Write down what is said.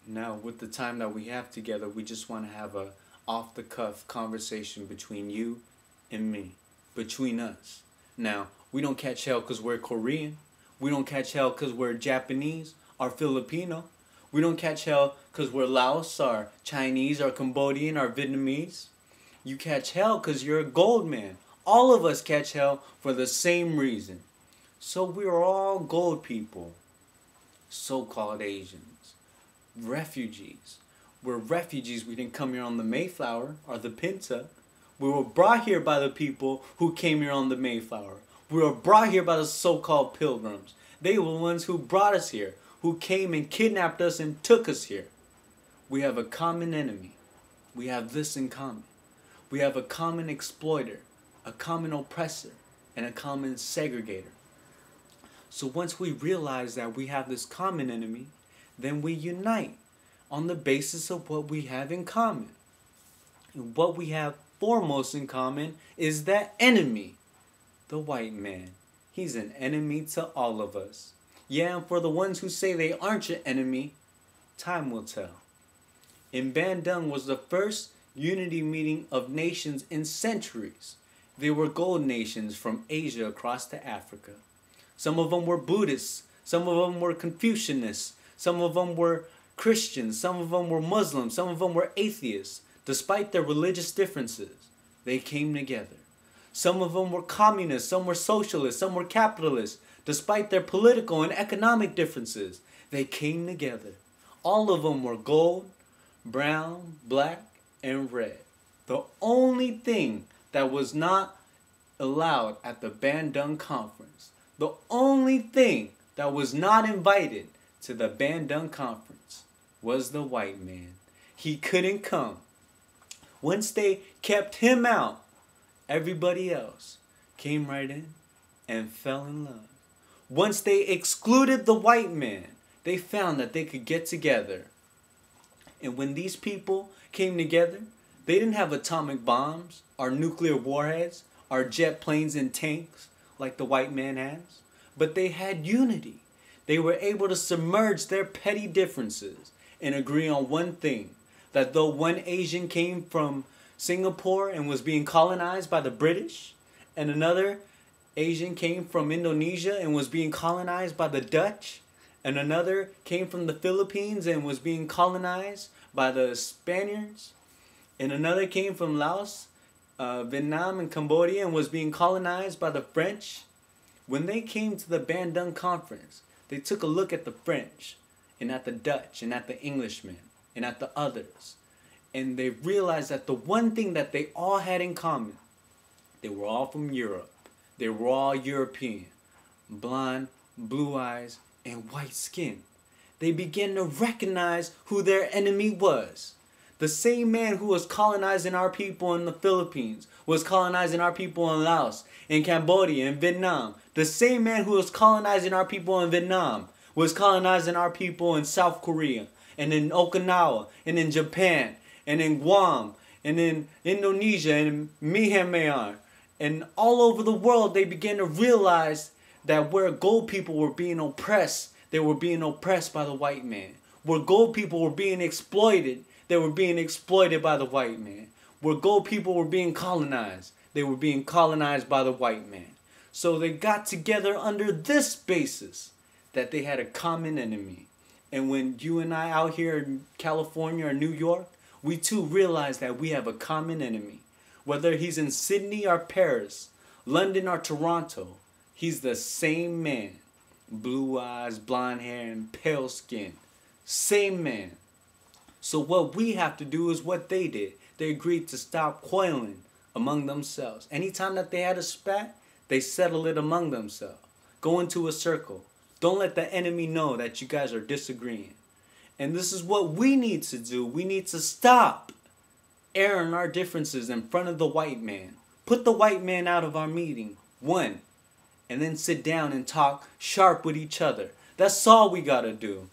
Now, with the time that we have together, we just want to have a off-the-cuff conversation between you and me, between us. Now, we don't catch hell because we're Korean. We don't catch hell because we're Japanese or Filipino. We don't catch hell because we're Laos or Chinese or Cambodian or Vietnamese. You catch hell because you're a gold man. All of us catch hell for the same reason. So we're all gold people, so-called Asians, refugees. We're refugees. We didn't come here on the Mayflower or the Pinta. We were brought here by the people who came here on the Mayflower. We were brought here by the so-called pilgrims. They were the ones who brought us here, who came and kidnapped us and took us here. We have a common enemy. We have this in common. We have a common exploiter, a common oppressor, and a common segregator. So once we realize that we have this common enemy, then we unite on the basis of what we have in common. And what we have foremost in common is that enemy, the white man. He's an enemy to all of us. Yeah, and for the ones who say they aren't your enemy, time will tell. In Bandung was the first unity meeting of nations in centuries. They were gold nations from Asia across to Africa. Some of them were Buddhists, some of them were Confucianists, some of them were Christians, some of them were Muslims, some of them were atheists. Despite their religious differences, they came together. Some of them were communists, some were socialists, some were capitalists. Despite their political and economic differences, they came together. All of them were gold, brown, black, and red. The only thing that was not allowed at the Bandung conference, the only thing that was not invited to the Bandung conference was the white man. He couldn't come. Once they kept him out, everybody else came right in and fell in love. Once they excluded the white man, they found that they could get together. And when these people came together, they didn't have atomic bombs or nuclear warheads or jet planes and tanks like the white man has, but they had unity. They were able to submerge their petty differences and agree on one thing, that though one Asian came from Singapore and was being colonized by the British, and another Asian came from Indonesia and was being colonized by the Dutch, and another came from the Philippines and was being colonized by the Spaniards, and another came from Laos, Vietnam, and Cambodia and was being colonized by the French. When they came to the Bandung conference, they took a look at the French and at the Dutch and at the Englishmen and at the others, and they realized that the one thing that they all had in common, they were all from Europe. They were all European, blonde, blue eyes, and white skin. They began to recognize who their enemy was. The same man who was colonizing our people in the Philippines was colonizing our people in Laos, in Cambodia, in Vietnam. The same man who was colonizing our people in Vietnam was colonizing our people in South Korea, and in Okinawa, and in Japan, and in Guam, and in Indonesia, and in Myanmar. And all over the world, they began to realize that where gold people were being oppressed, they were being oppressed by the white man. Where gold people were being exploited, they were being exploited by the white man. Where gold people were being colonized, they were being colonized by the white man. So they got together under this basis, that they had a common enemy. And when you and I out here in California or New York, we too realize that we have a common enemy. Whether he's in Sydney or Paris, London or Toronto, he's the same man. Blue eyes, blonde hair, and pale skin. Same man. So what we have to do is what they did. They agreed to stop quarreling among themselves. Anytime that they had a spat, they settle it among themselves. Go into a circle. Don't let the enemy know that you guys are disagreeing. And this is what we need to do. We need to stop airing our differences in front of the white man. Put the white man out of our meeting. One. And then sit down and talk sharp with each other. That's all we gotta do.